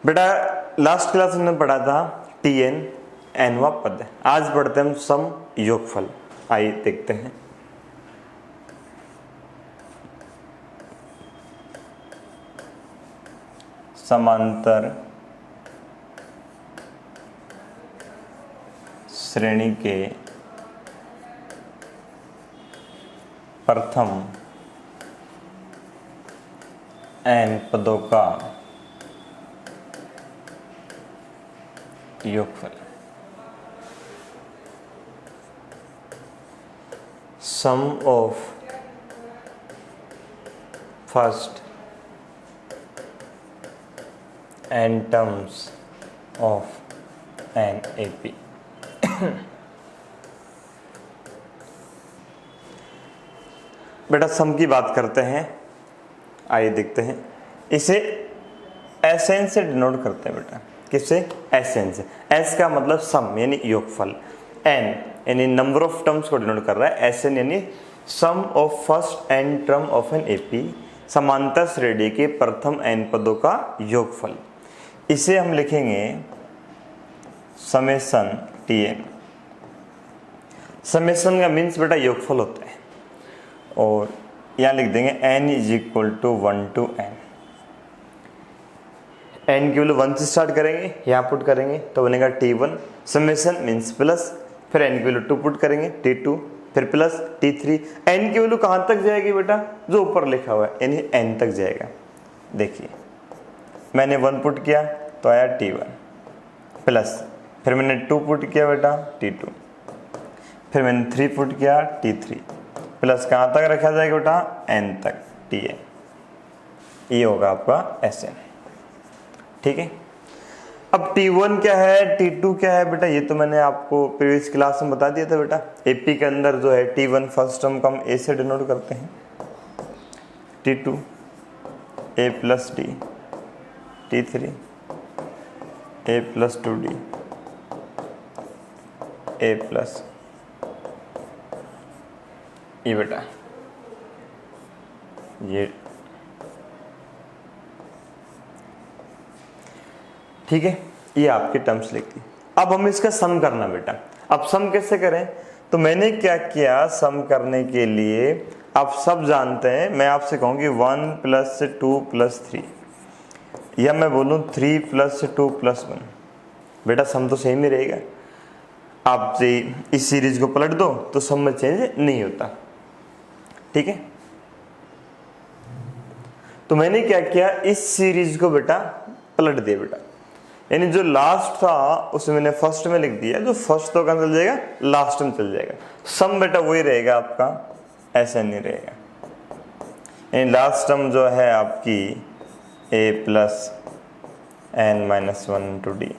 बेटा last class में हमने पढ़ा था टी एन एनवा पद। आज पढ़ते हैं हम सम योगफल। आइए देखते हैं। समांतर श्रेणी के प्रथम n पदों का योगफल। Sum of first n terms of an AP। बेटा सम की बात करते हैं। आइए देखते हैं। इसे एसएन से डिनोट करते हैं बेटा। किससे? एसएन से। एस का मतलब सम यानी योगफल, एन यानी नंबर ऑफ टर्म्स को डिनोट कर रहा है, एसएन यानी sum of first n term of an AP, समांतर श्रेणी के प्रथम एन पदों का योगफल। इसे हम लिखेंगे समेशन टी एन। समेशन का मीन्स बेटा योगफल होता है, और यहाँ लिख देंगे n is equal to 1 to n। n की वैल्यू 1 से स्टार्ट करेंगे, यहाँ पुट करेंगे तो बनेगा t1। समेशन मीन्स प्लस, फिर n की वैल्यू 2 पुट करेंगे t2, फिर प्लस t3। n की वैल्यू कहाँ तक जाएगी बेटा? जो ऊपर लिखा हुआ है यानी n तक जाएगा। देखिए मैंने 1 पुट किया तो आया t1, प्लस फिर मैंने 2 पुट किया बेटा t2, फिर मैंने 3 पुट किया t3, प्लस कहाँ तक रखा जाएगा बेटा? n तक tn। ये होगा आपका sn। ठीक है। अब t1 क्या है, t2 क्या है बेटा? ये तो मैंने आपको प्रीवियस क्लास में बता दिया था बेटा। एपी के अंदर जो है t1 फर्स्ट टर्म को हम a से डिनोट करते हैं, t2 a plus d, t3 a plus 2d, a plus ये बेटा ये। ठीक है, ये आपके टर्म्स लिखती। अब हम इसका सम करना बेटा। अब सम कैसे करें? तो मैंने क्या किया, सम करने के लिए आप सब जानते हैं, मैं आपसे कहूँगी 1 प्लस 2 प्लस 3, या मैं बोलूँ 3 प्लस 2 प्लस 1। बेटा सम तो सेम ही रहेगा। आप इस सीरीज को पलट दो तो सम में चेंज नहीं होता। ठीक है। तो मैंने क्या किया, इस सीरीज को बेटा पलट दिया बेटा, यानी जो लास्ट था उसे मैंने फर्स्ट में लिख दिया, जो फर्स्ट तो कहाँ चल जाएगा? लास्ट में चल जाएगा। सम बेटा वही रहेगा आपका, ऐसा नहीं रहेगा। यानी लास्ट टर्म जो है आपकी a plus n minus 1 two D.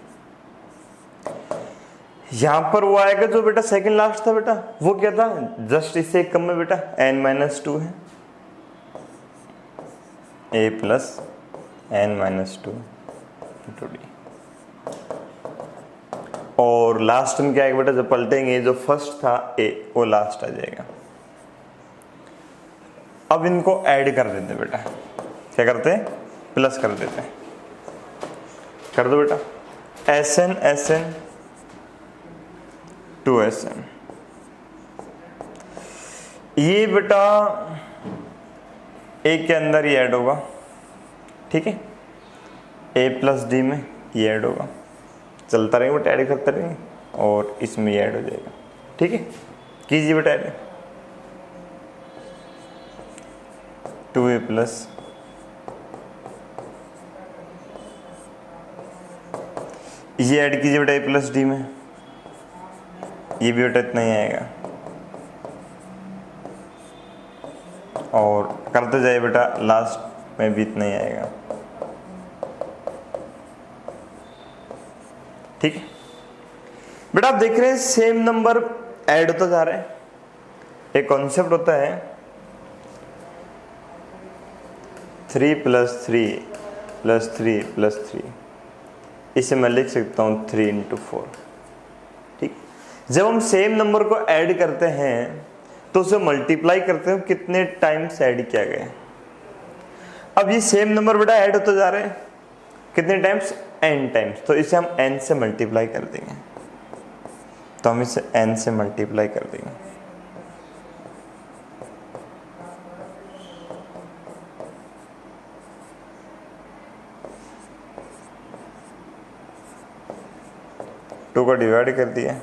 यहां पर वो आएगा जो बेटा सेकंड लास्ट था बेटा, वो क्या था? जस्ट इससे एक कम में बेटा n माइनस 2 है, a plus n minus 2 two D. और लास्ट में क्या आएगा बेटा? जब पलटेंगे जो फर्स्ट था a वो लास्ट आ जाएगा। अब इनको ऐड कर देते बेटा। क्या करते हैं? प्लस कर देते हैं। कर दो बेटा। Sn Sn 2Sn। ये बेटा a के अंदर ये ऐड होगा। ठीक है। a प्लस डी में ये ऐड होगा। चलता रहेगा बेटा, ऐड करते रहेंगे, और इसमें ये ऐड हो जाएगा। ठीक है। कीजिए बेटा ऐड। 2a प्लस ये ऐड कीजिए बेटा a प्लस डी में, ये भी बेटा इतना ही आएगा, और करते जाइए बेटा लास्ट में भी इतना ही आएगा। ठीक है बेटा। आप देख रहे हैं सेम नंबर ऐड होता जा रहा है। एक कॉन्सेप्ट होता है 3 प्लस 3 प्लस 3 प्लस 3, इसे मैं लिख सकता हूं 3 इंटू 4। ठीक। जब हम सेम नंबर को ऐड करते हैं तो उसे मल्टीप्लाई करते हैं कितने टाइम्स ऐड किया गया। अब ये सेम नंबर बेटा ऐड होते जा रहे हैं कितने टाइम्स? n टाइम्स, तो इसे हम n से मल्टीप्लाई कर देंगे, तो हम इसे n से मल्टीप्लाई कर देंगे। टू का डिवाइड कर दिया,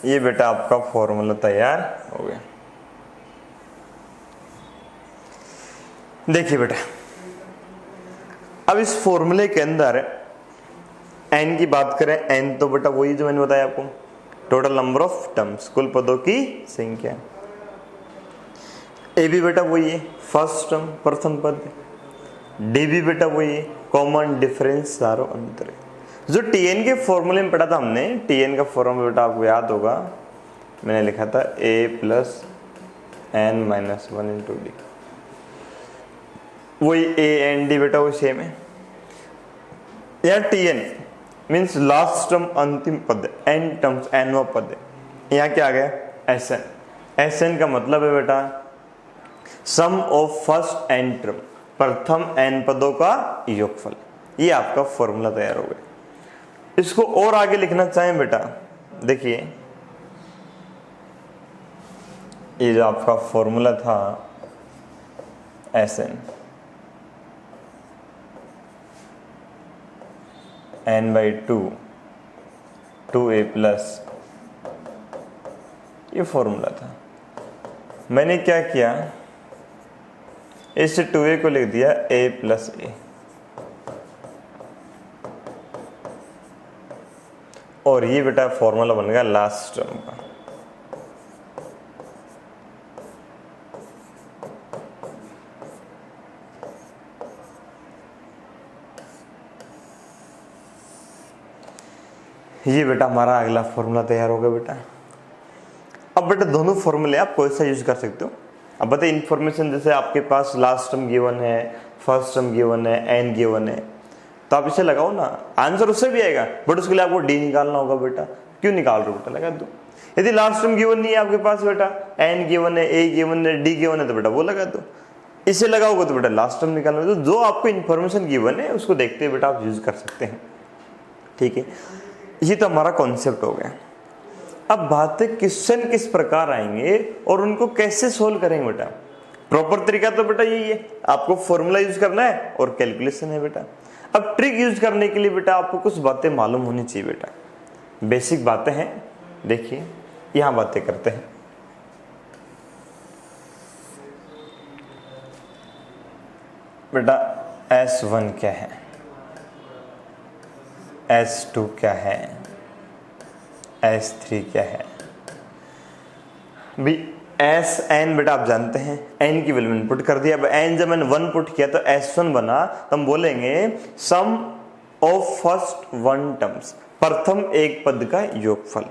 ये बेटा आपका फॉर्मूला तैयार हो गया। देखिए बेटा, अब इस फॉर्मूले के अंदर n की बात करें, n तो बेटा वही जो मैंने बताया आपको, टोटल नंबर ऑफ टर्म्स, कुल पदों की संख्या। ए भी बेटा वही है, फर्स्ट टर्म प्रथम पद। डी भी बेटा वही है, कॉमन डिफरेंस सारो अंतर। जो टीएन के फॉर्मूले में पढ़ा था हमने, टीएन का फॉर्मूला बेटा आपको याद होगा, मैंने लिखा था a plus n minus one into D, वही a एन डी बेटा वो सेम है। या टीएन मीन्स लास्ट टर्म अंतिम पद, n टर्म्स nवा पद है। यहाँ क्या आ गया, एसएन। एसएन का मतलब है बेटा सम ऑफ फर्स्ट n टर्म, प्रथम n पदों का योगफल। ये आपका फॉर्मूला तैयार हो गया। इसको और आगे लिखना चाहें बेटा, देखिए ये जो आपका फॉर्मूला था एसएन, n/2 2a प्लस, ये फॉर्मूला था। मैंने क्या किया, इससे 2a को लिख दिया a प्लस ए, और ये बेटा फॉर्मूला बन गया लास्ट टर्म का। ये बेटा हमारा अगला फॉर्मूला तैयार हो गया बेटा। अब बेटा दोनों फॉर्मूले आप कोई सा यूज कर सकते हो। अब बताइए, इन्फॉर्मेशन जैसे आपके पास लास्ट टर्म गिवन है, फर्स्ट टर्म गिवन है, एन गिवन है, तो आप इसे लगाओ ना, आंसर उससे भी आएगा, बट उसके लिए आपको डी निकालना होगा बेटा। क्यों निकाल रहे हो बेटा, लगा दो। यदि लास्ट टर्म गिवन नहीं है आपके पास बेटा, एन गिवन है, ए गिवन है, डी गिवन है, तो बेटा वो लगा दो। इसे लगाओगे तो बेटा लास्ट टर्म निकालना। तो जो आपको इन्फॉर्मेशन गिवन है उसको देखते हुए बेटा आप यूज कर सकते हैं, ठीक है। ये तो हमारा कॉन्सेप्ट हो गया। अब बात है क्वेश्चन किस प्रकार आएंगे और उनको कैसे सोल्व करेंगे बेटा। प्रॉपर तरीका तो बेटा यही है, आपको फॉर्मूला यूज करना है और कैलकुलेशन है बेटा। अब ट्रिक यूज करने के लिए बेटा आपको कुछ बातें मालूम होनी चाहिए बेटा, बेसिक बातें हैं। देखिए यहां बातें करते हैं। बेटा S1 क्या है, S2 क्या है, S3 क्या है भी। Sn बेटा आप जानते हैं, n की वैल्यू इनपुट कर दिया। अब n जब मैंने 1 पुट किया तो S1 बना, तो हम बोलेंगे सम ऑफ फर्स्ट वन टर्म्स, प्रथम एक पद का योगफल।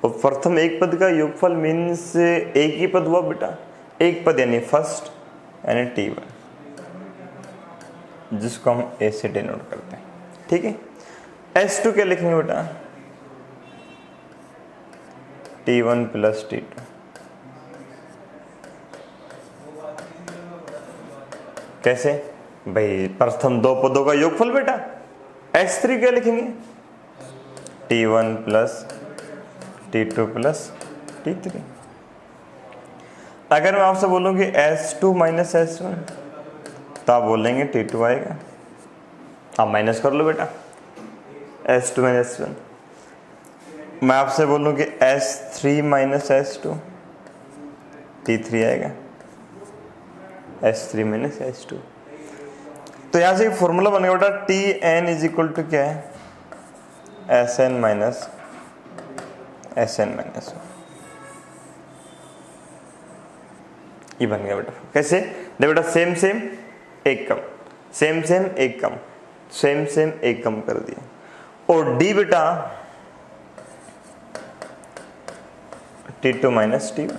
और प्रथम एक पद का योगफल मीन्स एक ही पद हुआ बेटा, एक पद यानी फर्स्ट यानी T1, जिसको हम A से डिनोट करते हैं, ठीक है। S2 क्या लिखेंगे बेटा, T1 प्लस T2। कैसे भाई, प्रथम दो पदों का योगफल बेटा। S3 क्या लिखेंगे, T1 plus T2 plus T3। अगर मैं आपसे बोलूं कि S2 माइनस S1, तो आप बोलेंगे T2 आएगा। आप माइनस कर लो बेटा, S2 माइनस S1। मैं आपसे बोलूं कि S3 माइनस S2, T3 आएगा, S3 माइनस S2। तो यहां से फॉर्मूला बनेगा बेटा Tn इज इक्वल टू क्या है, Sn माइनस Sn माइनस 1। ये बन गया बेटा। कैसे, देखो बेटा सेम सेम एक कम, सेम सेम एक कम, सेम सेम एक कम कर दिया। और D बेटा T2 माइनस T1,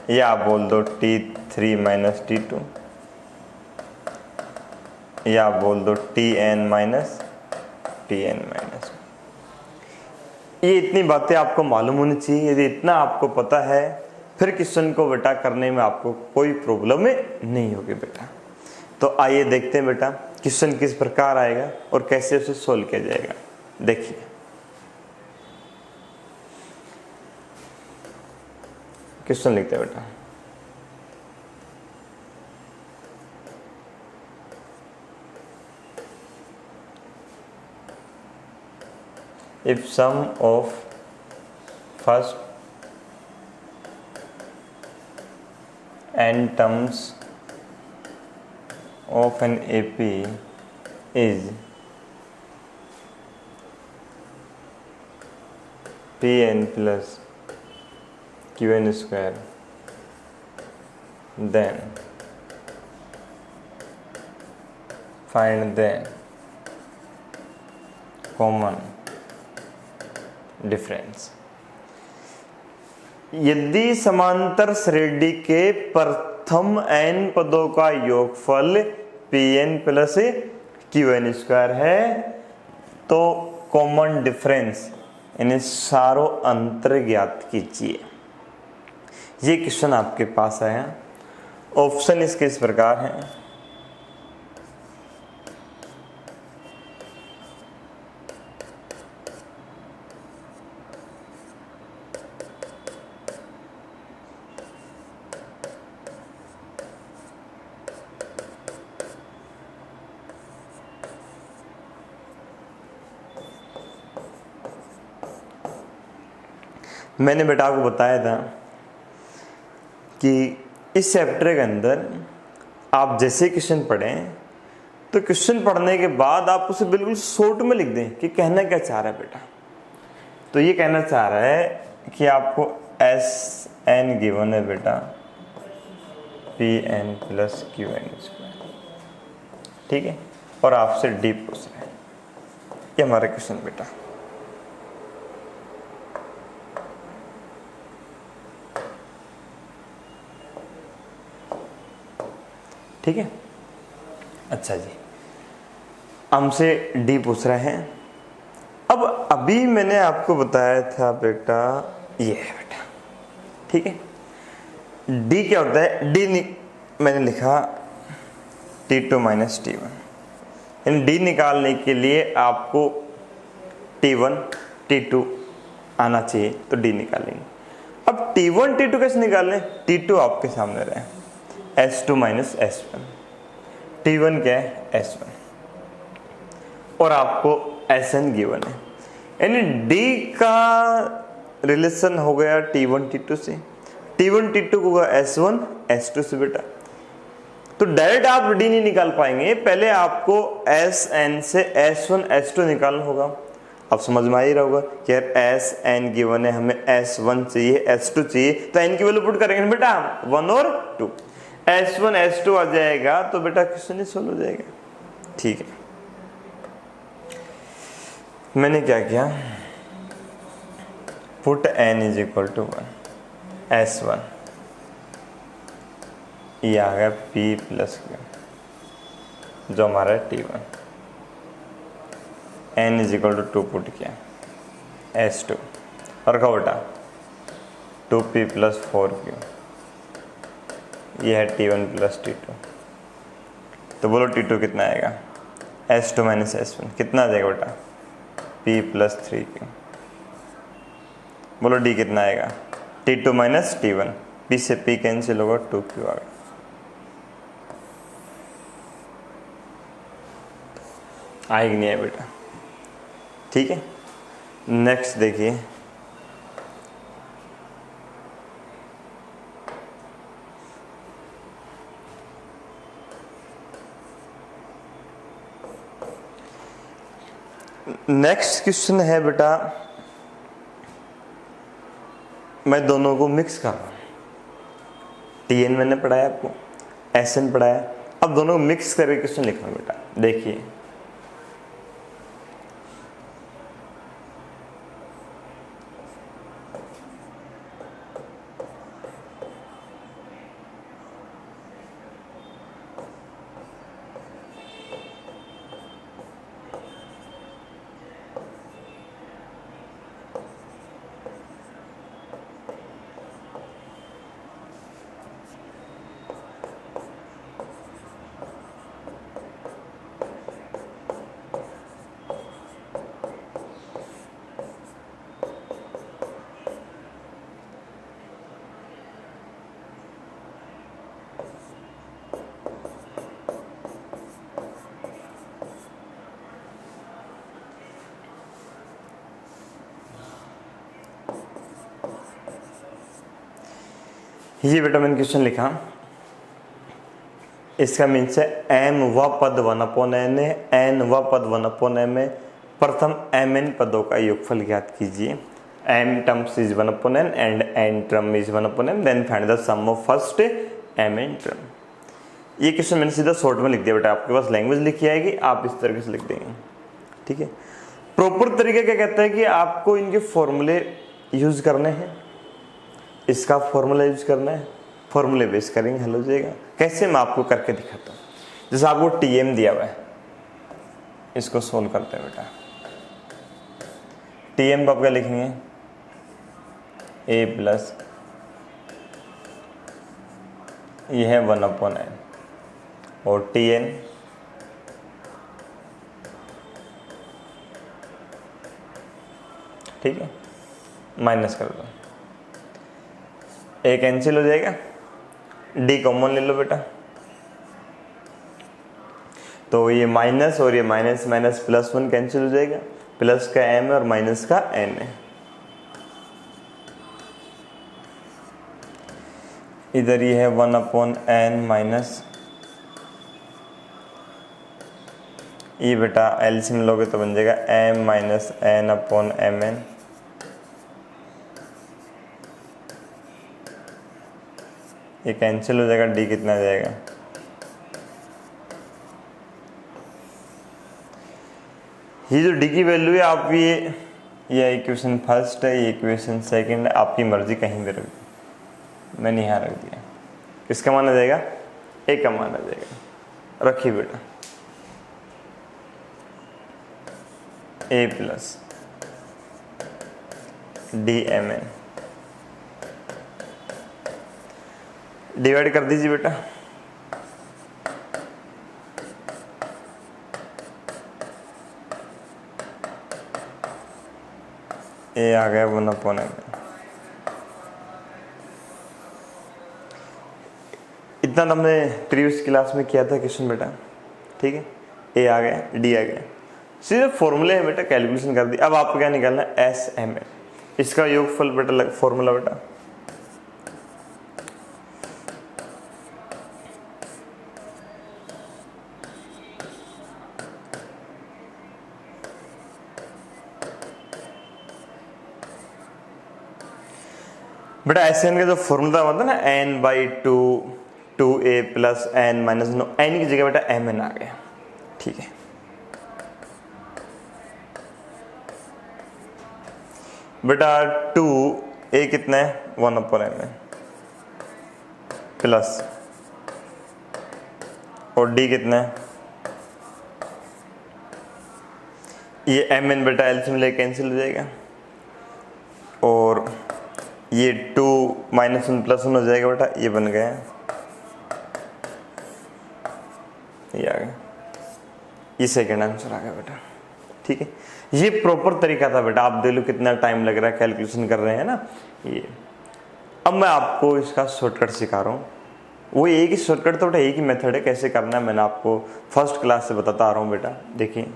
या आप बोल दो T3 माइनस T2, या आप बोल दो Tn माइनस Tn माइनस। ये इतनी बातें आपको मालूम होनी चाहिए। यदि इतना आपको पता है फिर क्वेश्चन को बेटा करने में आपको कोई प्रॉब्लम नहीं होगी बेटा। तो आइए देखते हैं बेटा क्वेश्चन किस प्रकार आएगा और कैसे उसे सोल्व किया जाएगा। देखिए क्वेश्चन लिखते हैं बेटा, if sum of first n terms of an AP is Pn plus Qn square, then find the common difference. यदि समांतर श्रेणी के प्रथम n पदों का योगफल Pn प्लस Qn स्क्वायर है तो कॉमन डिफरेंस यानी सारो अंतर ज्ञात कीजिए। ये क्वेश्चन आपके पास आया। ऑप्शन इसके इस प्रकार है, मैंने बेटा आपको बताया था कि इस चैप्टर के अंदर आप जैसे क्वेश्चन पढ़ें तो क्वेश्चन पढ़ने के बाद आप उसे बिल्कुल शॉर्ट में लिख दें कि कहना क्या चाह रहा है बेटा। तो ये कहना चाह रहा है कि आपको एस एन गिवन है बेटा P N plus Q N square, ठीक है, और आपसे डी पूछ रहे हैं। ये हमारा क्वेश्चन बेटा। ठीक है, अच्छा जी, हमसे डी पूछ रहे हैं। अब अभी मैंने आपको बताया था बेटा ये है बेटा, ठीक है। डी क्या होता है, डी मैंने लिखा T2 माइनस T1, यानी डी निकालने के लिए आपको T1 T2 आना चाहिए तो डी निकालेंगे। अब T1 T2 कैसे निकालें, T2 आपके सामने रहे, S2 माइनस S1, T1 क्या है S1, और आपको Sn गिवन है, यानी D का रिलेशन हो गया T1 T2 से, T1 T2 को होगा S1 S2 से बेटा। तो डायरेक्ट आप D नहीं निकाल पाएंगे, पहले आपको Sn से S1 S2 निकालना होगा। अब समझ में आ ही रहा होगा कि यार Sn गिवन है, हमें S1 चाहिए S2 चाहिए, तो n की वैल्यू पुट करेंगे बेटा 1 और 2, S1 S2 आ जाएगा तो बेटा क्वेश्चन ही सोल्व हो जाएगा। ठीक है, मैंने क्या किया, put n is equal to 1, S1 ये आ गया P प्लस Q जो हमारा T1, n is equal to 2 put किया, S2 और का बेटा 2P प्लस 4Q, ये है T1 प्लस T2। तो बोलो T2 कितना आएगा, S2 माइनस S1 कितना आ जाएगा बेटा P प्लस 3Q। बोलो D कितना आएगा, T2 माइनस T1, P से P कैंसिल होगा 2Q आ गया। आएगी नहीं है बेटा, ठीक है। नेक्स्ट देखिए, नेक्स्ट क्वेश्चन है बेटा, मैं दोनों को मिक्स कर रहा हूं। Tn मैंने पढ़ाया आपको, Sn पढ़ाया, अब दोनों को मिक्स करके क्वेश्चन लिखना बेटा। देखिए ये बेटा मैंने क्वेश्चन लिखा, इसका मीन्स है एम व पद 1/n है, एन व पद 1/m है। प्रथम mn पदों का योगफल ज्ञात कीजिए। m terms is 1/n and n term is 1/m, then find the sum of first mn term. ये क्वेश्चन मैंने सीधा शॉर्ट में लिख दिया बेटा, आपके पास लैंग्वेज लिखी आएगी, आप इस तरीके से लिख देंगे, ठीक है। प्रॉपर तरीका क्या कहता है कि आपको इनके फॉर्मूले यूज करने हैं, इसका फॉर्मूला यूज करना है, फॉर्मूले बेस करेंगे, हल हो जाएगा। कैसे मैं आपको करके दिखाता हूँ। जैसे आपको टीएम दिया हुआ है, इसको सोल्व करते हैं बेटा। टीएम आप क्या लिखेंगे, a प्लस यह है 1/n और tn ठीक है, माइनस कर दो, a कैंसिल हो जाएगा, d कॉमन ले लो बेटा, तो ये माइनस और ये माइनस माइनस प्लस 1 कैंसिल हो जाएगा, प्लस का m है और माइनस का n है। इधर ये है 1/n माइनस, ये बेटा एलसीएम लोगे तो बन जाएगा m माइनस n/mn, ये कैंसिल हो जाएगा, d कितना आ जाएगा, ये जो d की वैल्यू है आप ये इक्वेशन फर्स्ट है, ये इक्वेशन सेकंड है, आपकी मर्जी कहीं भी रख दो, मैंने यहाँ रख दिया। किसका मान आ जाएगा, a का मान आ जाएगा, रखिए बेटा a प्लस dmn, डिवाइड कर दीजिए बेटा, a आ गया 1/n। इतना हमने प्रीवियस क्लास में किया था क्वेश्चन बेटा, ठीक है। a आ गया, d आ गया, सीधे फॉर्मूले है बेटा, कैलकुलेशन कर दी। अब आपको क्या निकालना है, SMN, इसका योगफल बेटा फॉर्मूला बेटा बेटा SN का जो फॉर्मूला होता है ना, n/2 2a plus n minus n की जगह बेटा mn आ गया, ठीक है। बेटा 2a कितना है 1/m प्लस और d कितना है, ये mn बेटा एलसीएम ले कैंसिल हो जाएगा, और ये 2 माइनस 1 प्लस 1 हो जाएगा बेटा, ये बन गया, ये आ गया, ये सेकेंड आंसर आ गया बेटा, ठीक है। ये प्रॉपर तरीका था बेटा, आप देख लो कितना टाइम लग रहा है, कैलकुलेशन कर रहे हैं ना ये। अब मैं आपको इसका शॉर्टकट सिखा रहा हूँ, वो एक ही शॉर्टकट तो बेटा एक ही मेथड है, कैसे करना है मैंने आपको फर्स्ट क्लास से बताता आ रहा हूँ बेटा। देखिए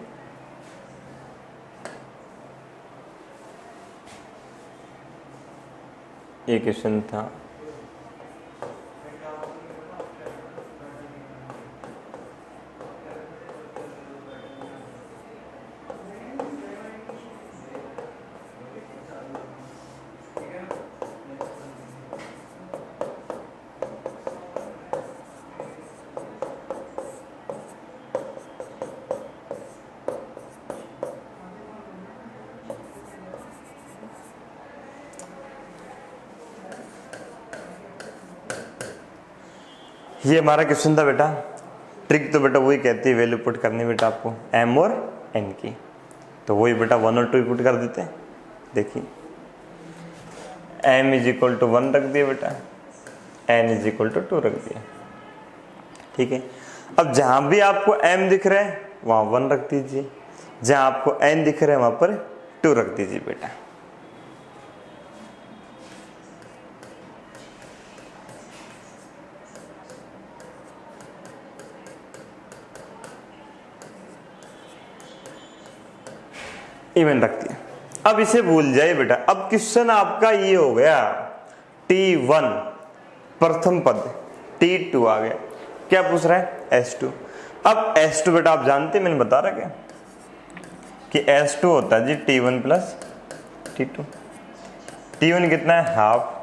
ये क्वेश्चन था, ये हमारा क्वेश्चन था बेटा। ट्रिक तो बेटा वही कहती है, वैल्यू पुट करनी बेटा आपको m और n की, तो वही बेटा 1 और 2 पुट कर देते हैं। देखिए m इज इक्वल टू 1 रख दिया बेटा, n इज इक्वल टू 2 रख दिया, ठीक है। अब जहां भी आपको m दिख रहा है वहां 1 रख दीजिए, जहां आपको n दिख रहा है वहां पर 2 रख दीजिए बेटा। इवन रख दिया। अब इसे भूल जाए बेटा। अब क्वेश्चन आपका ये हो गया T1 प्रथम पद T2 आ गया। क्या पूछ रहा है? S2। अब S2 बेटा आप जानते हैं, मैंने बता रहा क्या कि S2 होता है जी T1 प्लस T2। T1 कितना है? हाफ।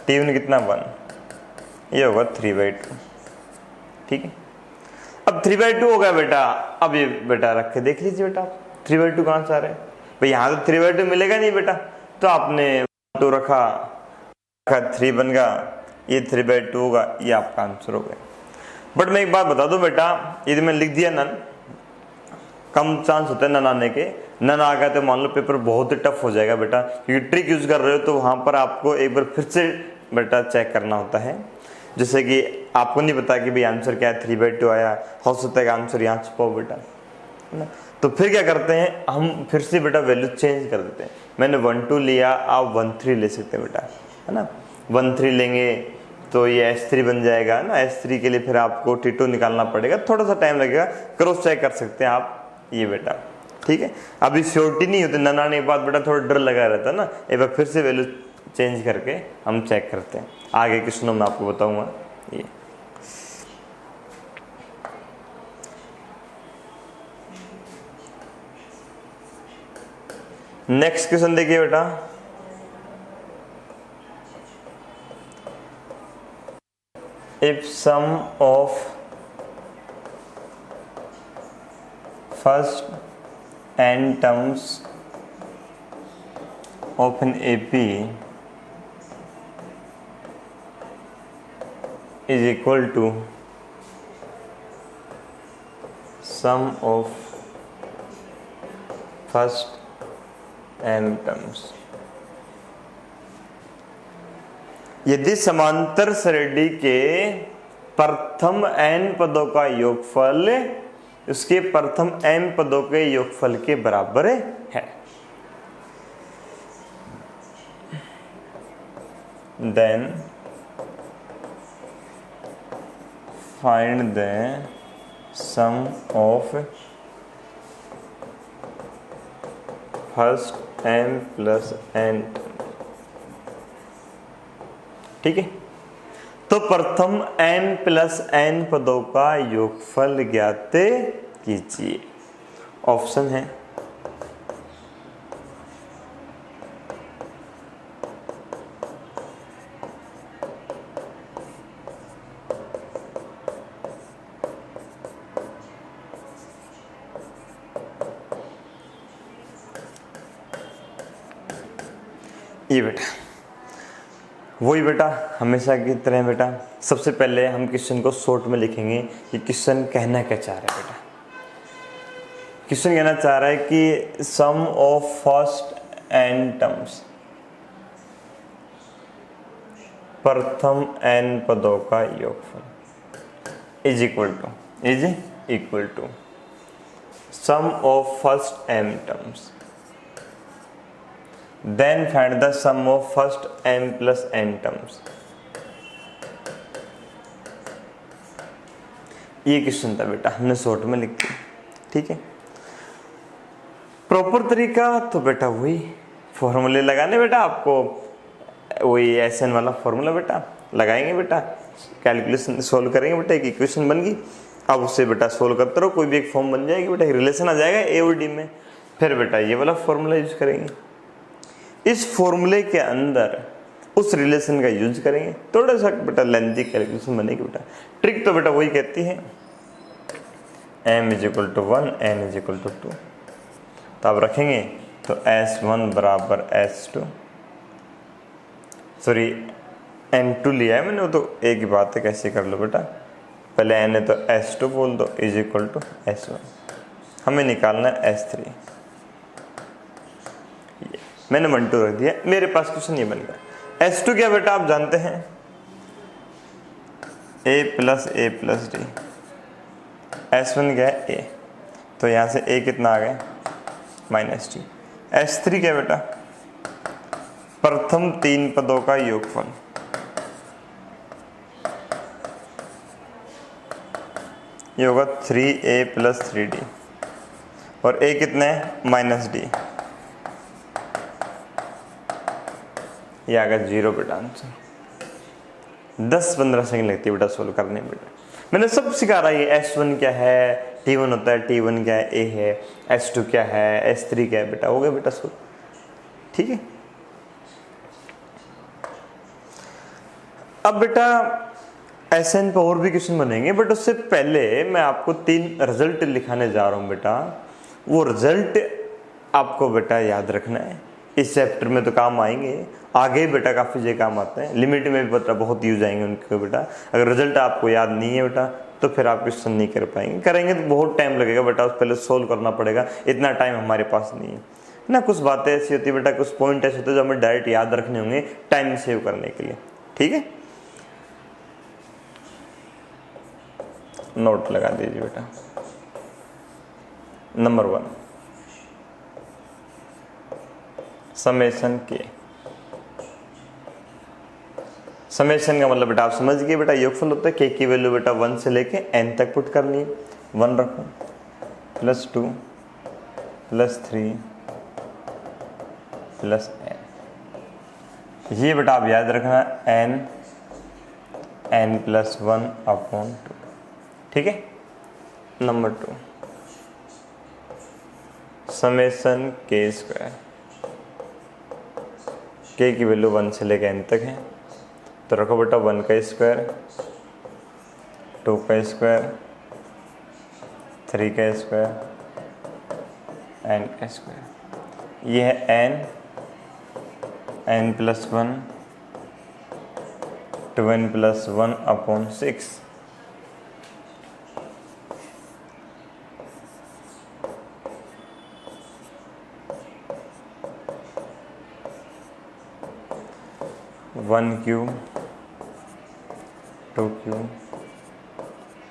T1 कितना? 1। ये होगा 3/2। ठीक है, अब 3/2 हो गया बेटा। अब ये बेटा रख के देख लीजिए बेटा, आप 3/2 कहाँ से आ रहे हैं भाई? यहाँ तो 3/2 मिलेगा नहीं बेटा, तो आपने 2 रखा, 3 बन गया, ये 3/2 होगा, ये आपका आंसर हो गया। बट मैं एक बात बता दूं बेटा, यदि मैं लिख दिया नन, कम चांस होता है नन आने के। नन आ गया तो मान लो पेपर बहुत ही टफ हो जाएगा बेटा, क्योंकि ट्रिक यूज कर रहे हो तो वहां पर आपको एक बार फिर से बेटा चेक करना होता है। जैसे कि आपको नहीं पता कि भाई आंसर क्या है, 3/2 आया, हो सकता है कि आंसर यहाँ छुपाओ बेटा, है ना। तो फिर क्या करते हैं हम, फिर से बेटा वैल्यू चेंज कर देते हैं। मैंने 1-2 लिया, आप 1-3 ले सकते हैं बेटा, है ना। 1-3 लेंगे तो ये S3 बन जाएगा ना। S3 के लिए फिर आपको T2 निकालना पड़ेगा, थोड़ा सा टाइम लगेगा, क्रॉस चेक कर सकते हैं आप ये बेटा। ठीक है, अभी श्योरिटी नहीं होती, नन आने के बाद बेटा थोड़ा डर लगा रहता है ना। एक बार फिर से वैल्यू चेंज करके हम चेक करते हैं। आगे क्वेश्चनों में आपको बताऊंगा ये। नेक्स्ट क्वेश्चन देखिए बेटा, if sum of first n terms of an AP is equal to sum of first n terms। यदि समांतर श्रेणी के प्रथम n पदों का योगफल उसके प्रथम m पदों के योगफल के बराबर है, then find the sum of first m plus n। ठीक है, तो प्रथम m प्लस n पदों का योगफल ज्ञात कीजिए। ऑप्शन है ये बेटा, वही बेटा हमेशा की तरह बेटा। सबसे पहले हम क्वेश्चन को शॉर्ट में लिखेंगे कि क्वेश्चन कहना क्या चाह रहा है बेटा। क्वेश्चन कहना चाह रहा है कि sum of first n terms, प्रथम n पदों का योगफल is equal to sum of first m terms, then find the sum of first m plus n terms। ये क्वेश्चन था बेटा, हमने शॉर्ट में लिख दिया। ठीक है, प्रॉपर तरीका तो बेटा वही फॉर्मूले लगाने बेटा, आपको वही SN वाला फॉर्मूला बेटा लगाएंगे बेटा, कैलकुलेशन सोल्व करेंगे बेटा, एक इक्वेशन बन गई। अब उससे बेटा सोल्व करते रहो, कोई भी एक फॉर्म बन जाएगी बेटा, रिलेशन आ जाएगा A और D में। फिर बेटा ये वाला फॉर्मूला यूज करेंगे, इस फॉर्मूले के अंदर उस रिलेशन का यूज करेंगे। थोड़ा सा बेटा लेंथी कैलकुलेशन बनेगी बेटा। ट्रिक तो बेटा वही कहती है m = 1 n = 2। तो आप रखेंगे तो S1 बराबर S2, सॉरी n2 लिया है मैंने, वो तो एक ही बात है, कैसे कर लो बेटा। पहले n है तो S2 बोल दो = S1। हमें निकालना है S3। मैंने 1-2 रख दिया, मेरे पास क्वेश्चन ये बन गया। S2 क्या बेटा आप जानते हैं, A + D। S1 क्या है A, तो यहाँ से A कितना आ गया -D। S3 क्या बेटा, प्रथम 3 पदों का योगफल, ये होगा 3A + 3D, और A कितना है -D। ये आ गया 0 बेटा आंसर। 10-15 सेकंड लगती है बेटा सोल्व करने में। बेटा मैंने सब सिखा रहा है, S1 क्या है, T1 होता है, T1 क्या है, A है, S2 क्या है, S3 क्या है, बेटा हो गया बेटा सोल्व। ठीक है। अब बेटा SN पे और भी क्वेश्चन बनेंगे, बट उससे पहले मैं आपको 3 रिजल्ट लिखाने जा रहा हूं बेटा। वो रिजल्ट आपको बेटा याद रखना है, इस चैप्टर में तो काम आएंगे, आगे बेटा काफ़ी जगह काम आते हैं, लिमिट में भी बेटा बहुत यूज आएंगे उनके बेटा। अगर रिजल्ट आपको याद नहीं है बेटा तो फिर आप क्वेश्चन नहीं कर पाएंगे, करेंगे तो बहुत टाइम लगेगा बेटा, पहले सोल्व करना पड़ेगा, इतना टाइम हमारे पास नहीं है ना। कुछ बातें ऐसी होती है बेटा, कुछ पॉइंट ऐसे होते हैं जो हमें डायरेक्ट याद रखने होंगे टाइम सेव करने के लिए। ठीक है, नोट लगा दीजिए बेटा। नंबर 1 समेशन के। समेशन का मतलब बेटा आप समझ गए बेटा, योगफल होता है, के की वैल्यू बेटा 1 से लेके n तक पुट करनी है। 1 रखो, +2 +3 +n, ये बेटा आप याद रखना n+1/2। ठीक है। नंबर 2 समेशन के स्क्वायर, के की वैल्यू 1 से लेकर n तक है, तो रखो बेटा 1 का स्क्वायर, 2 का स्क्वायर, 3 का स्क्वायर, n का स्क्वायर। ये है n+1 2n+1/6। One cube, 2 cube,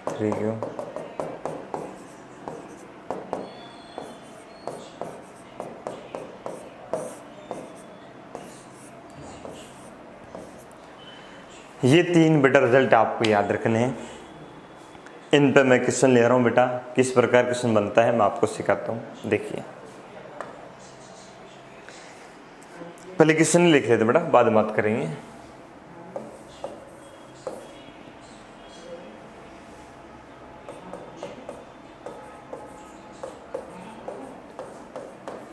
3 cube, ये 3 बेटा रिजल्ट आपको याद रखने हैं। इन पे मैं क्वेश्चन ले रहा हूँ बेटा, किस प्रकार क्वेश्चन बनता है मैं आपको सिखाता हूँ। देखिए पहले क्वेश्चन लिख लेते बेटा, बाद में बात करेंगे।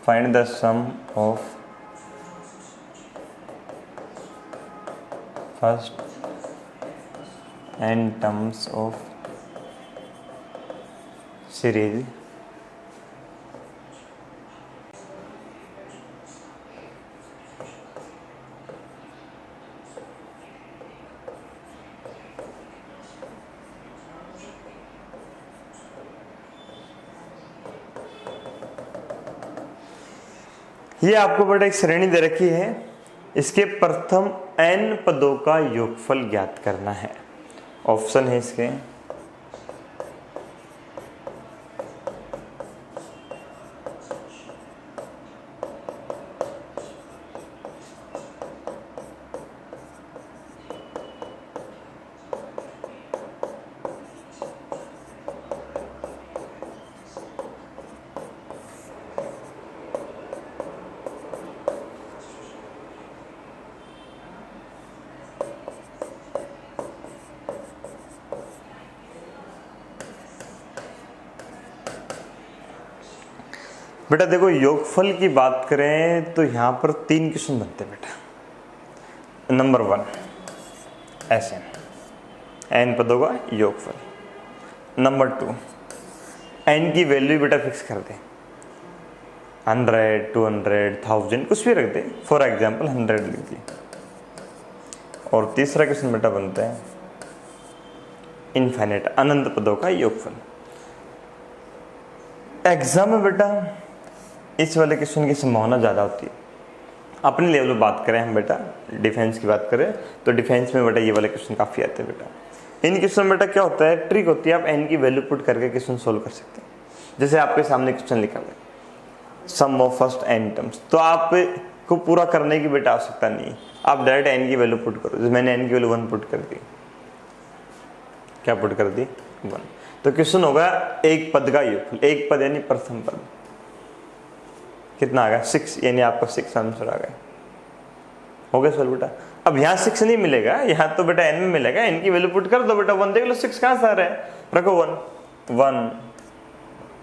Find the sum of first n terms of series ये आपको बेटा एक श्रेणी दे रखी है, इसके प्रथम n पदों का योगफल ज्ञात करना है। ऑप्शन है इसके बेटा। देखो योगफल की बात करें तो यहां पर 3 क्वेश्चन बनते हैं बेटा। नंबर 1 ऐसे n पदों का योगफल। नंबर 2 n की वैल्यू बेटा फिक्स कर दे, 100, 200, 1000 कुछ भी रख दे, फॉर एग्जाम्पल 100 लिख दी। और तीसरा क्वेश्चन बेटा बनता है इनफाइनाइट, अनंत पदों का योगफल। एग्जाम में बेटा इस वाले क्वेश्चन की संभावना ज़्यादा होती है। अपने लेवल पे बात करें हम बेटा, डिफेंस की बात करें तो डिफेंस में बेटा ये वाले क्वेश्चन काफ़ी आते हैं बेटा। इन क्वेश्चन में बेटा क्या होता है, ट्रिक होती है, आप n की वैल्यू पुट करके क्वेश्चन सोल्व कर सकते हैं। जैसे आपके सामने क्वेश्चन लिखा हुआ है सम ऑफ फर्स्ट n टर्म्स, तो आप को पूरा करने की बेटा आवश्यकता नहीं है, आप डायरेक्ट n की वैल्यू पुट करो। जैसे मैंने n की वैल्यू 1 पुट कर दी, क्या पुट कर दी 1, तो क्वेश्चन होगा एक पद का योगफल, एक पद यानी प्रथम पद, कितना आ गया 6, यानी आपका 6 आंसर आ गया। हो गया सॉल्व बेटा। अब यहाँ 6 नहीं मिलेगा, यहाँ तो बेटा n में मिलेगा, n की वैल्यू पुट कर दो बेटा, 1 देख लो 6 कहाँ से आ रहा है, रखो 1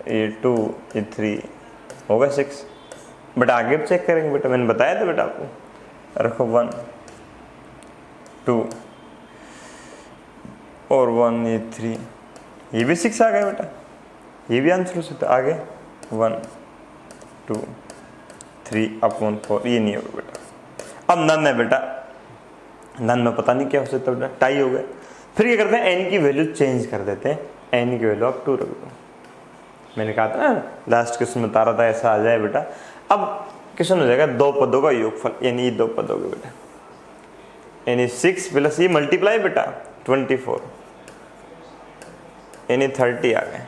ये 2 ये 3 होगा 6 बेटा। आगे भी चेक करेंगे बेटा, मैंने बताया था बेटा आपको, रखो 1 2 और 1 ये 3 ये भी 6 आ गया बेटा, ये भी आंसर हो सकता है। आगे 1 2 3 अपॉन 4 ये नहीं होगा बेटा। अब नन है बेटा, नन में पता नहीं क्या हो सकता बेटा, टाई हो गया। फिर क्या करते हैं, n की वैल्यू चेंज कर देते हैं, n की वैल्यू आप 2 रख दो। मैंने कहा था ना लास्ट क्वेश्चन में बता रहा था ऐसा आ जाए बेटा। अब क्वेश्चन हो जाएगा दो पदों का योगफल, यानी दो पद हो गए बेटा, यानी 6 प्लस ये मल्टीप्लाई बेटा 24 यानी 30 आ गए।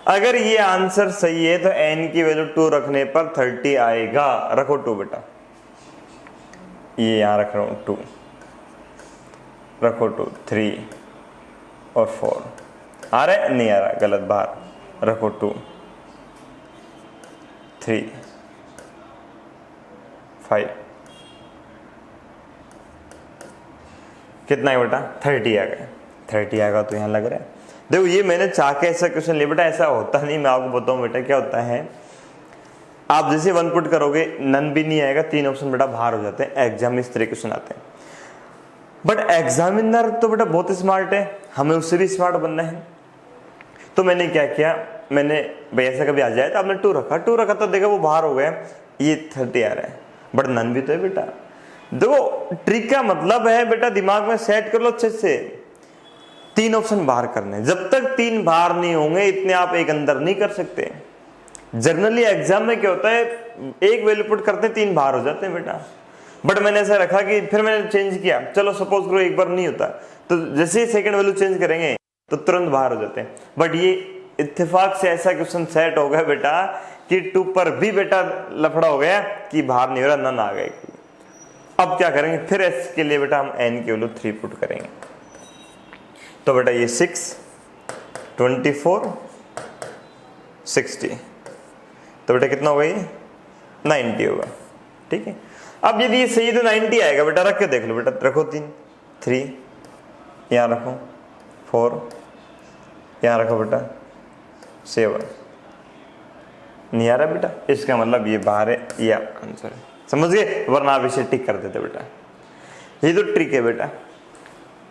अगर ये आंसर सही है तो n की वैल्यू 2 रखने पर 30 आएगा, रखो 2 बेटा, ये यहां रख रहा हूं 2, रखो 2 3 और 4 आ रहा है, नहीं आ रहा, गलत बाहर, रखो 2 3 5 कितना है बेटा 30 आ गया, 30 आएगा तो यहाँ लग रहा है। देखो ये मैंने चाह के ऐसा क्वेश्चन लिया बेटा, ऐसा होता नहीं, मैं आपको बताऊं बेटा क्या होता है। आप जैसे 1 पुट करोगे नन भी नहीं आएगा, 3 ऑप्शन बेटा बाहर हो जाते हैं, एग्जाम में इस तरह क्वेश्चन आते हैं। बट एग्जामिनर तो बेटा बहुत स्मार्ट है, हमें उससे भी स्मार्ट बनना है। तो मैंने क्या किया, मैंने भाई ऐसा कभी आ जाए तो आपने 2 रखा तो देखा वो बाहर हो गया, ये 30 आ रहा है, बट नन भी तो है बेटा। देखो ट्रिक का मतलब है बेटा, दिमाग में सेट कर लो अच्छे से, 3 ऑप्शन बाहर करने, जब तक 3 बाहर नहीं होंगे इतने आप एक अंदर नहीं कर सकते। जनरली एग्जाम में क्या होता है, एक वैल्यू पुट करते हैं 3 बाहर हो जाते हैं बेटा। बट मैंने ऐसा रखा कि फिर मैंने चेंज किया, चलो सपोज करो एक बार नहीं होता तो जैसे ही सेकंड वैल्यू चेंज करेंगे तो तुरंत बाहर हो जाते हैं। बट ये इत्तेफाक से ऐसा क्वेश्चन सेट हो गया बेटा कि 2 पर भी बेटा लफड़ा हो गया कि बाहर नहीं हो रहा, नन आ गए। अब क्या करेंगे, फिर इसके लिए बेटा हम n की वैल्यू 3 पुट करेंगे। तो बेटा ये 6 24 60 तो बेटा कितना होगा, ये 90 होगा, ठीक है। अब यदि ये सही है तो 90 आएगा बेटा, रख के देख लो बेटा, रखो 3 यहाँ रखो 4 यहाँ रखो बेटा 7 नहीं आ रहा बेटा, इसका मतलब ये बाहर है, ये आंसर है, समझ गए, वरना आप इसे टिक कर देते बेटा। ये तो ट्रिक है बेटा।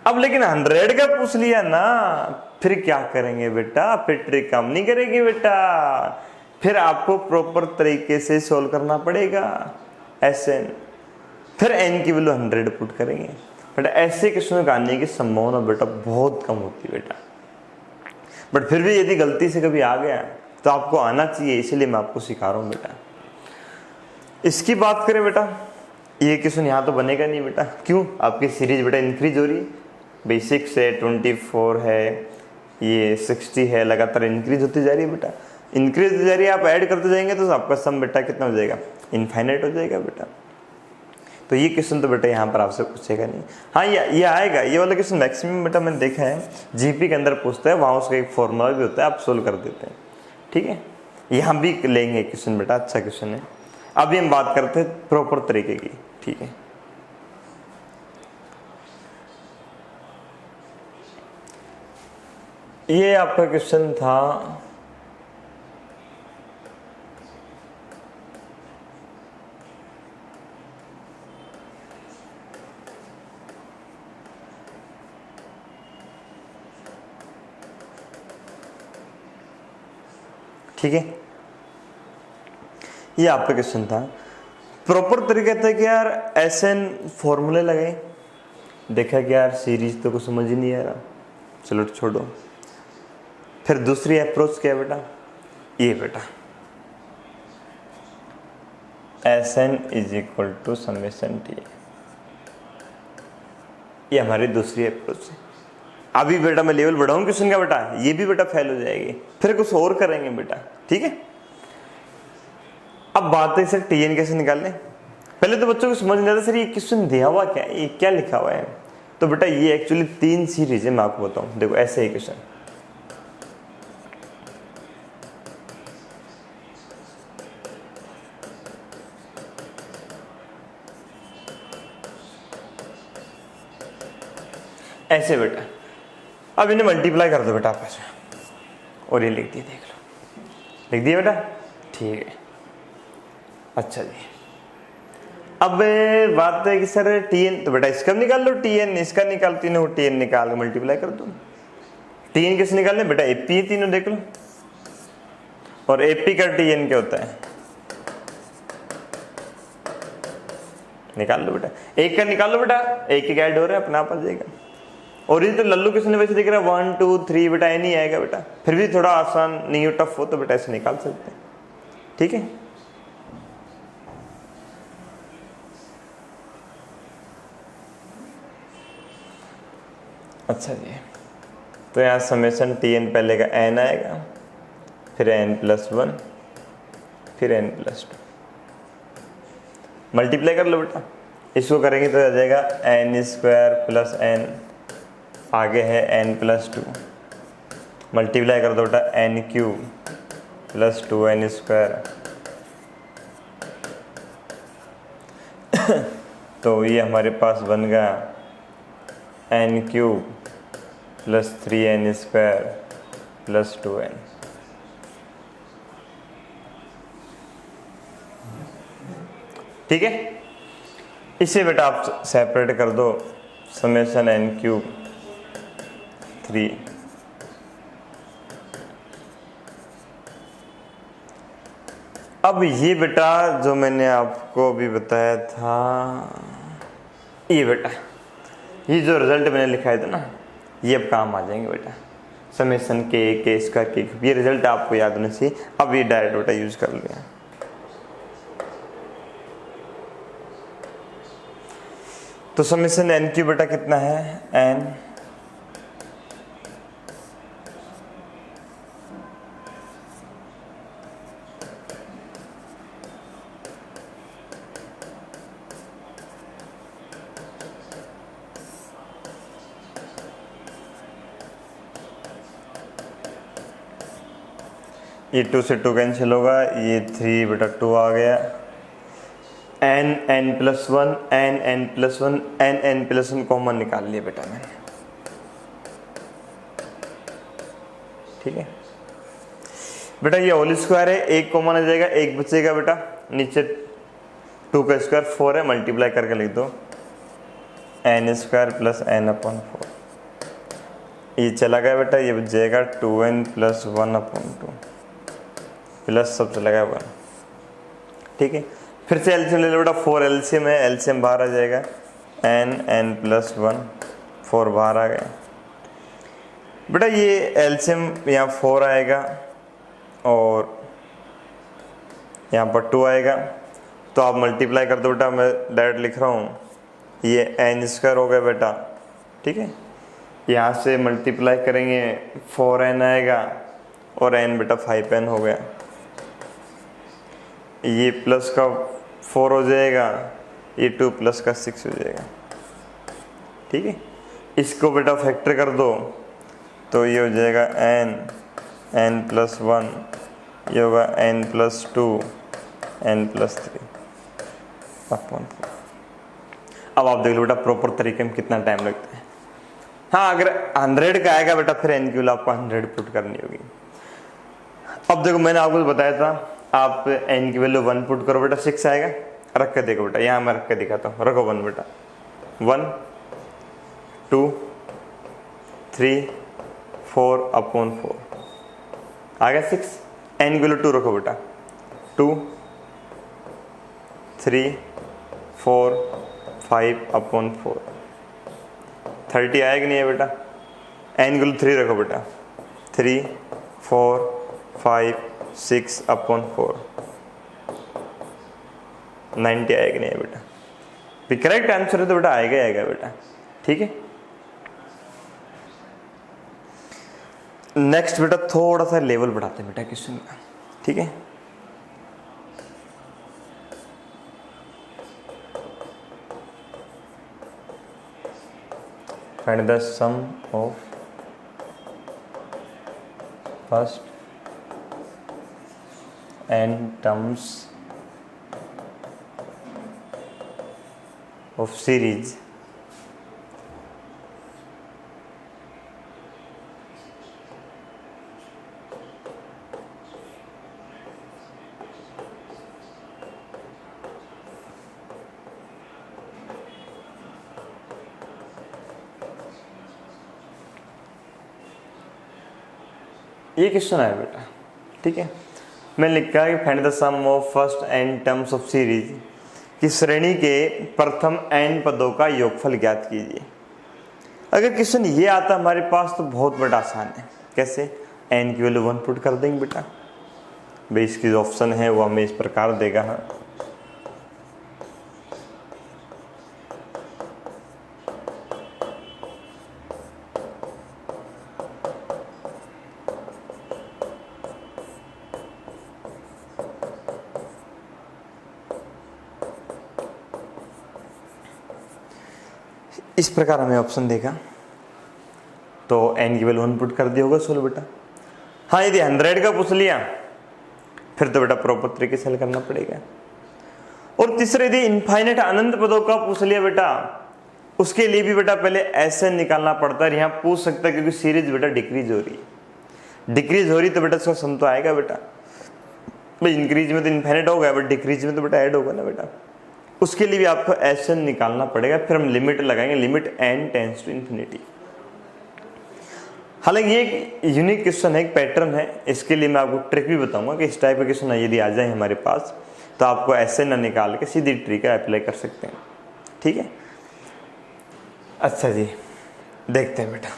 अब लेकिन 100 का पूछ लिया ना, फिर क्या करेंगे बेटा, फिर ट्रिक काम नहीं करेगी बेटा, फिर आपको प्रॉपर तरीके से सोल्व करना पड़ेगा SN, फिर n की वैल्यू 100 पुट करेंगे बेटा। ऐसे क्वेश्चन का आने की संभावना बेटा बहुत कम होती है बेटा, बट फिर भी यदि गलती से कभी आ गया तो आपको आना चाहिए, इसलिए मैं आपको सिखा रहा हूँ बेटा। इसकी बात करें बेटा, ये क्वेश्चन यहाँ तो बनेगा नहीं बेटा, क्यों, आपकी सीरीज बेटा इंक्रीज हो रही है, भाई 6 है 24 है ये 60 है, लगातार इंक्रीज होती जा रही है बेटा, इंक्रीज होती जा रही है, आप ऐड करते जाएंगे तो आपका सम बेटा कितना हो जाएगा, इनफाइनाइट हो जाएगा बेटा। तो ये क्वेश्चन तो बेटा यहाँ पर आपसे पूछेगा नहीं। हाँ ये आएगा, ये वाला क्वेश्चन मैक्सिमम बेटा मैंने देखा है जीपी के अंदर पूछता है, वहाँ उसका एक फॉर्मूला भी होता है, आप सोल्व कर देते हैं, ठीक है। यहाँ भी लेंगे क्वेश्चन बेटा, अच्छा क्वेश्चन है। अभी हम बात करते हैं प्रॉपर तरीके की, ठीक है। ये आपका क्वेश्चन था ठीक है, ये आपका क्वेश्चन था। प्रॉपर तरीका था कि यार SN फॉर्मूले लगाए, देखा कि यार सीरीज तो कुछ समझ ही नहीं आ रहा, चलो छोड़ो। फिर दूसरी अप्रोच क्या है बेटा, ये बेटा SN is equal to summation T, ये हमारी दूसरी अप्रोच है। अभी बेटा मैं लेवल बढ़ाऊं क्वेश्चन का बेटा, ये भी बेटा फेल हो जाएगी, फिर कुछ और करेंगे बेटा, ठीक है। अब बात है सर TN कैसे निकालने। पहले तो बच्चों को समझ नहीं आता सर ये क्वेश्चन दिया हुआ क्या है, ये क्या लिखा हुआ है। तो बेटा ये एक्चुअली 3 सीरीज है, मैं आपको बताऊं, देखो ऐसे ही क्वेश्चन, ऐसे बेटा। अब इन्हें मल्टीप्लाई कर दो बेटा आपस में, और ये लिख दिए, देख लो, लिख दिया बेटा, ठीक है। अच्छा जी, अब बात है कि सर टी एन, तो बेटा इसका निकाल लो, टी एन इसका निकाल, तीनों टी एन निकाल के मल्टीप्लाई कर दो। टी एन किस निकालने बेटा, एपी है तीनों, देख लो, और एपी का टी एन क्या होता है, निकाल लो बेटा, एक का निकाल लो बेटा, एक एक ऐड हो रहा है, अपना आप आ जाएगा। और ये तो लल्लू किसने वैसे दिख रहा है 1 2 3 बेटा, ये नहीं आएगा बेटा, फिर भी थोड़ा आसान नहीं हो, टफ हो तो बेटा ऐसे निकाल सकते हैं, ठीक है। अच्छा जी, तो यहाँ समेशन टी एन पहले का एन आएगा, फिर एन प्लस 1, फिर एन प्लस 2, मल्टीप्लाई कर लो बेटा, इसको करेंगे तो आ जाएगा एन स्क्वायर प्लस एन, आगे है एन प्लस 2, मल्टीप्लाई कर दो बेटा N cube plus 2n square, तो ये हमारे पास बन गया n cube plus 3n square plus 2n। ठीक है, इसे बेटा आप सेपरेट कर दो, समेशन एन क्यूब 3, अब ये बेटा जो मैंने आपको अभी बताया था, ये बेटा ये जो रिजल्ट मैंने लिखा था ना, ये अब काम आ जाएंगे बेटा, समेशन के इसका के, ये रिजल्ट आपको याद होने से अब ये डायरेक्ट बेटा यूज कर लिया। तो समेशन एन क्यू बेटा कितना है, एन ये 2 से 2 कैंसिल होगा, ये 3 बेटा 2 आ गया, n n plus 1 n n plus 1 n n plus 1 common निकाल लिया बेटा मैंने, ठीक है बेटा। ये होल स्क्वायर है, एक कॉमन आ जाएगा, एक बचेगा बेटा, नीचे 2 का स्क्वायर 4 है, मल्टीप्लाई करके लिख दो n square plus n upon 4, ये चला गया बेटा, ये बच जाएगा 2n प्लस 1 अपॉन 2 प्लस सब चला गया 1, ठीक है। फिर से एलसीएम ले लो बेटा, 4 एलसीएम है, एलसीएम बाहर आ जाएगा, एन एन प्लस 1 4 बाहर आ गया बेटा, ये एलसीएम यहाँ 4 आएगा और यहाँ पर 2 आएगा, तो आप मल्टीप्लाई कर दो बेटा, मैं डायरेक्ट लिख रहा हूँ, ये एन स्क्वायर हो गया बेटा, ठीक है। यहाँ से मल्टीप्लाई करेंगे 4n आएगा और n बेटा 5n हो गया, ये प्लस का 4 हो जाएगा, ये 2 प्लस का 6 हो जाएगा, ठीक है। इसको बेटा फैक्टर कर दो तो ये हो जाएगा n n प्लस 1, ये होगा n plus 2 n plus 3 upon 4। अब आप देख लो बेटा प्रॉपर तरीके में कितना टाइम लगता है। हाँ, अगर 100 का आएगा बेटा फिर n की वैल्यू आपको 100 पुट करनी होगी। अब देखो मैंने आपको बताया था, आप n की वैल्यू 1 पुट करो बेटा 6 आएगा, रख के देखो बेटा, यहाँ मैं रख के दिखाता हूँ, रखो 1 बेटा, 1 2 3 4 अपॉन 4 आ गया 6, n की वैल्यू 2 रखो बेटा, 2 3 4 5 अपॉन 4 30 आएगा नहीं है बेटा, n की वैल्यू 3 रखो बेटा, 3 4 5 6 अपॉन 4 90 आएगा नहीं है बेटा, भी करेक्ट आंसर है तो बेटा आएगा आएगा बेटा, ठीक है। नेक्स्ट बेटा थोड़ा सा लेवल बढ़ाते हैं बेटा क्वेश्चन का, ठीक है। Find the sum of first n terms of series ये क्वेश्चन है बेटा, ठीक है। मैं लिखा है कि find the sum of first n terms of series, कि श्रेणी के प्रथम n पदों का योगफल ज्ञात कीजिए। अगर क्वेश्चन ये आता हमारे पास तो बहुत बड़ा आसान है। कैसे? n की वैल्यू 1 पुट कर देंगे बेटा, भाई इसकी जो ऑप्शन है वो हमें इस प्रकार देगा। हाँ, इस प्रकार हमें ऑप्शन देगा, तो n की वैल्यू 1 पुट कर दिया होगा 16 बेटा। हाँ, यदि 100 का पूछ लिया फिर तो बेटा प्रॉपर तरीके से हल करना पड़ेगा। और तीसरे, यदि इनफाइनाइट अनंत पदों का पूछ लिया बेटा, उसके लिए भी बेटा पहले ऐसे निकालना पड़ता है। यहाँ पूछ सकता है क्योंकि सीरीज बेटा डिक्रीज हो रही है, डिक्रीज हो रही तो बेटा इसका सम तो आएगा बेटा। भाई इंक्रीज में तो इनफाइनाइट हो गया, बट डिक्रीज में तो बेटा ऐड होगा ना बेटा। उसके लिए भी आपको ऐसे निकालना पड़ेगा। फिर हम लिमिट लगाएंगे, limit n tends to infinity. हालांकि ये एक यूनिक क्वेश्चन है, एक पैटर्न है। इसके लिए मैं आपको ट्रिक भी बताऊंगा कि इस टाइप का क्वेश्चन यदि आ जाए हमारे पास तो आपको ऐसे ना निकाल के सीधी ट्रिक अप्लाई कर सकते हैं, ठीक है। अच्छा जी, देखते हैं बेटा।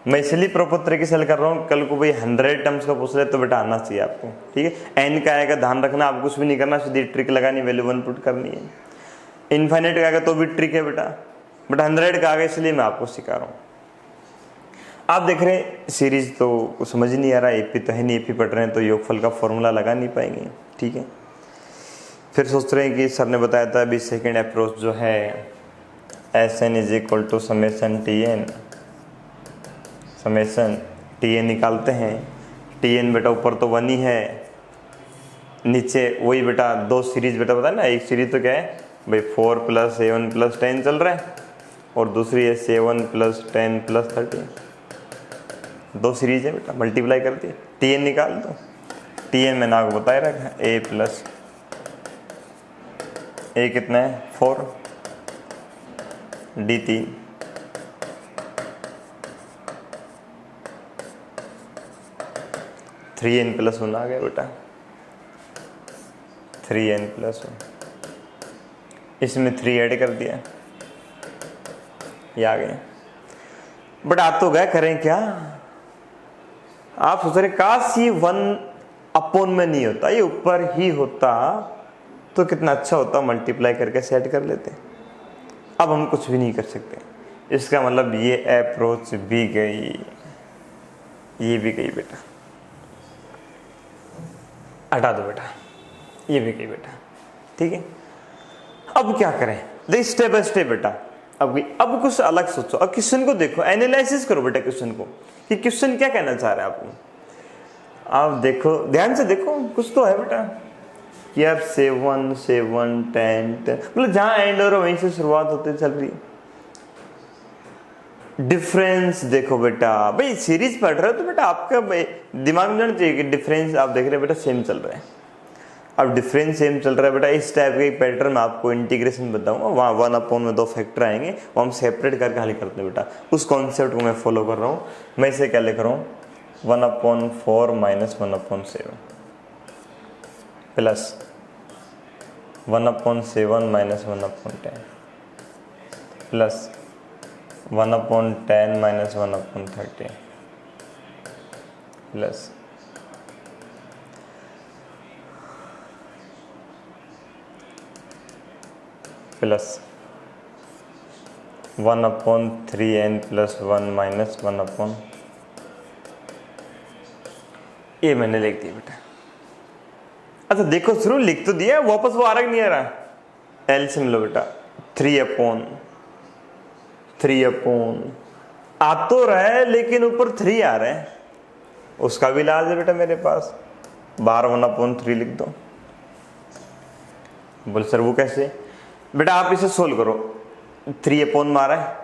मैं इसलिए प्रॉपर तरीके से हल कर रहा हूँ, कल को भाई 100 टर्म्स का पूछ रहे तो बेटा आना चाहिए आपको, ठीक है। n का आएगा, ध्यान रखना, आप कुछ भी नहीं करना, सीधी ट्रिक लगानी, वैल्यू 1 पुट करनी है। इनफाइनाइट का आएगा तो भी ट्रिक है बेटा, बट 100 का आएगा इसलिए मैं आपको सिखा रहा हूँ। आप देख रहे हैं सीरीज तो समझ ही नहीं आ रहा, एपी तो है नहीं, एपी पढ़ रहे हैं तो योगफल का फॉर्मूला लगा नहीं पाएंगे, ठीक है। फिर सोच रहे हैं कि सर ने बताया था अभी सेकेंड अप्रोच जो है Sn is equal to summation Tn निकालते हैं। Tn बेटा ऊपर तो 1 ही है, नीचे वही बेटा 2 सीरीज बेटा बताया ना। एक सीरीज तो क्या है भाई 4 + A1 + 10 चल रहा है, और दूसरी है 7 + 10 + 13, 2 सीरीज है बेटा, मल्टीप्लाई करती है। Tn निकाल दो, Tn मैंने आपको बताया रखा है, A कितना है 4, D 3, n+1 आ गया बेटा, 3n+1, इसमें 3 ऐड कर दिया, ये आ गया। बट आप तो गए, करें क्या? आप सोच रहे काश ये 1 में नहीं होता, ये ऊपर ही होता तो कितना अच्छा होता, मल्टीप्लाई करके सेट कर लेते। अब हम कुछ भी नहीं कर सकते, इसका मतलब ये अप्रोच भी गई, ये भी गई बेटा, हटा दो बेटा, ये भी गई बेटा, ठीक है। अब क्या करें, देख स्टेप बाय स्टेप बेटा। अब कुछ अलग सोचो, अब क्वेश्चन को देखो, एनालिसिस करो बेटा क्वेश्चन को, कि क्वेश्चन क्या कहना चाह रहा है आपको। आप देखो, ध्यान से देखो, कुछ तो है बेटा कि आप 7 10 मतलब जहां एंड हो रहा वहीं से शुरुआत होती चल रही। डिफरेंस देखो बेटा, भाई सीरीज पढ़ रहे हो तो बेटा आपका दिमाग में जाना चाहिए कि डिफरेंस आप देख रहे हो बेटा सेम चल रहा है। अब डिफरेंस सेम चल रहा है बेटा, इस टाइप के एक पैटर्न में आपको इंटीग्रेशन बताऊंगा, वहाँ 1 में 2 फैक्टर आएंगे, वो हम सेपरेट करके हल करते हैं बेटा। उस कॉन्सेप्ट को मैं फॉलो कर रहा हूँ। मैं इसे क्या लिख रहा हूँ, 1/4 - 1/7 प्लस 1/7 - 1/10 प्लस 1/10 - 1/30 प्लस 1/3n + 1 - 1/, ये मैंने लिख दिया बेटा। अच्छा देखो, शुरू लिख तो दिया, वापस वो आ रहा नहीं आ रहा, एलसीएम लो बेटा, 3/3 आ तो रहा है लेकिन ऊपर 3 आ रहा है, उसका भी इलाज है बेटा मेरे पास। 1/3 लिख दो। बोल सर वो कैसे? बेटा आप इसे सोल्व करो, 3/, मारा है,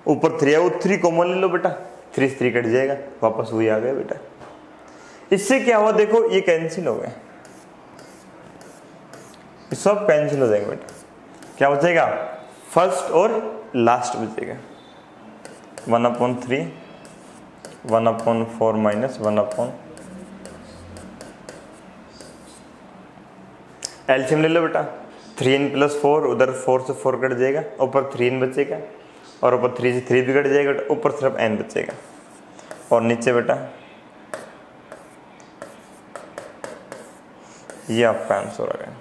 ऊपर 3 है, वो 3 कॉमन ले लो बेटा, 3 से 3 कट जाएगा, वापस वही आ गया बेटा। इससे क्या हुआ देखो, ये कैंसिल हो गए, सब कैंसिल हो जाएंगे बेटा। क्या बचेगा? फर्स्ट और लास्ट बचेगा, 1/3 1/4 माइनस 1/, एलसीएम ले लो बेटा, 3n + 4, उधर 4 से 4 कट जाएगा, ऊपर 3n बचेगा, और ऊपर 3 से 3 भी कट जाएगा, ऊपर सिर्फ n बचेगा, और नीचे बेटा ये आपका आंसर आ गया,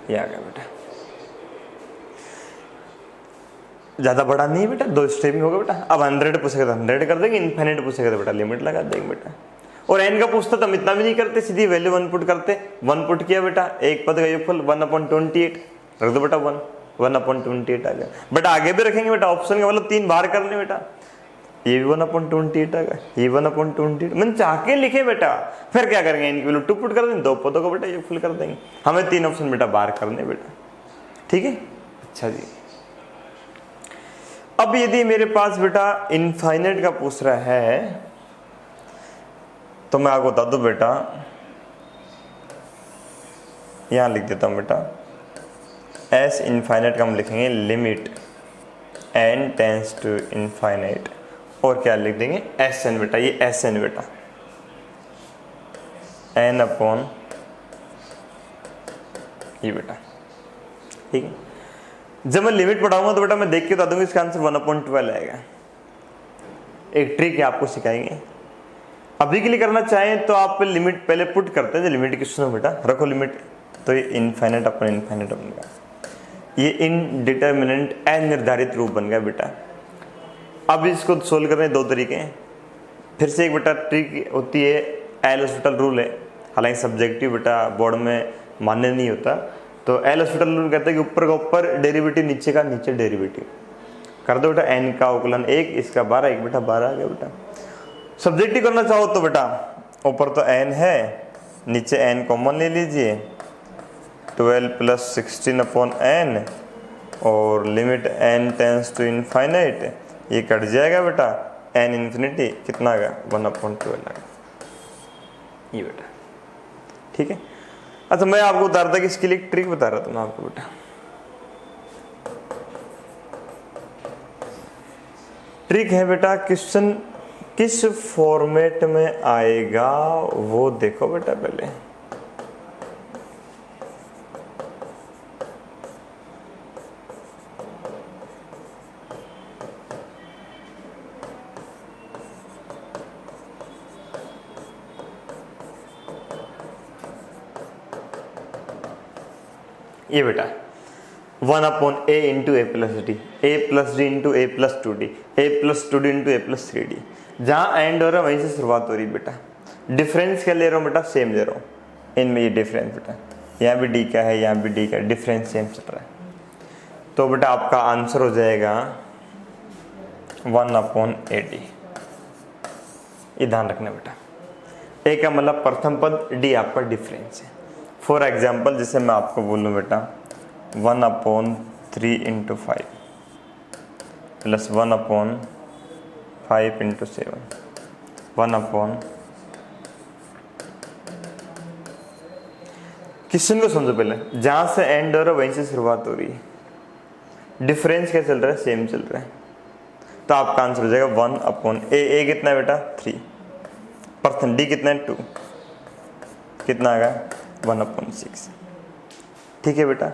ये आ गया बेटा। ज़्यादा बड़ा नहीं है बेटा, 2 स्टेप में होगा बेटा। अब 100 पूछेगा तो 100 कर देंगे, इनफाइनाइट पूछेगा तो बेटा लिमिट लगा देंगे बेटा। और n का पूछता तो हम इतना भी नहीं करते, सीधी वैल्यू 1 पुट करते, 1 पुट किया बेटा, एक पद का योगफल 1/28 रख दो बेटा, 1/28 आ गया बेटा। आगे भी रखेंगे बेटा, ऑप्शन का मतलब 3 बार करने बेटा, ये भी 1/28 आ गया, ये 1/28, मैंने चाह के लिखे बेटा। फिर क्या करेंगे, n की वैल्यू 2 पुट कर देंगे, 2 पदों का बेटा योगफल कर देंगे, हमें 3 ऑप्शन बेटा बार करने बेटा, ठीक है। अच्छा जी, अब यदि मेरे पास बेटा इनफाइनाइट का पूछ रहा है तो मैं आपको बता दूं बेटा, यहां लिख देता हूं बेटा, एस इनफाइनाइट का हम लिखेंगे limit n tends to infinite, और क्या लिख देंगे एस एन बेटा, ये एस एन बेटा, n/, ये बेटा, ठीक है। जब मैं लिमिट पढ़ाऊंगा तो बेटा मैं देख के बता दूंगा, इसका आंसर 1/12 आएगा। एक ट्रिक है आपको सिखाएंगे, अभी के लिए करना चाहें तो आप लिमिट पहले पुट करते हैं, लिमिट की सुनो बेटा, रखो लिमिट, तो ये इनफाइनाइट अपन इनफाइनाइट बन गया, ये इनडिटर्मिनेंट अनिर्धारित रूप बन गया बेटा। अब इसको सोल्व करने 2 तरीके हैं, फिर से एक बेटा ट्रिक होती है, एल हॉस्पिटल रूल है, हालांकि सब्जेक्टिव बेटा बोर्ड में मान्य नहीं होता, तो एल हॉस्पिटल रूल कहते हैं कि ऊपर का ऊपर डेरिवेटिव, नीचे का नीचे डेरिवेटिव कर दो बेटा, n का अवकलन 1, इसका 12, एक बेटा 12 आ गया बेटा। सब्जेक्टिव करना चाहो तो बेटा ऊपर तो n है, नीचे n कॉमन ले लीजिए, 12 + 16/n, और limit n tends to infinite, ये कट जाएगा बेटा, n इन्फिनिटी कितना आ गया 1/12 आ गया, ये बेटा, ठीक है। अच्छा मैं आपको बता रहा था कि इसके लिए एक ट्रिक बता रहा था मैं आपको बेटा, ट्रिक है बेटा, क्वेश्चन किस फॉर्मेट में आएगा वो देखो बेटा पहले। ये बेटा 1/a into a + d, a + d into a + 2d, a + 2d into a + 3d, जहाँ एंड हो रहा है वहीं से शुरुआत हो रही बेटा। डिफरेंस क्या ले रहा हूँ बेटा, सेम ले रहा हूँ, इनमें ये डिफरेंस बेटा, यहाँ भी d का है, यहाँ भी d का, डिफरेंस सेम चल रहा है, तो बेटा आपका आंसर हो जाएगा 1/ad। ये ध्यान रखना बेटा, a का मतलब प्रथम पद, d आपका डिफरेंस है। फॉर एग्जाम्पल जैसे मैं आपको बोलूँ बेटा 1/3 × 5 + 1/5 × 7, 1/, क्वेश्चन को समझो पहले, जहां से एंड हो रहा है वहीं से शुरुआत हो रही है, डिफरेंस क्या चल रहा है, सेम चल रहा है, तो आपका आंसर हो जाएगा 1/a कितना है बेटा 3, परसेंट d कितना है 2, कितना आ गया 1/6, ठीक है बेटा।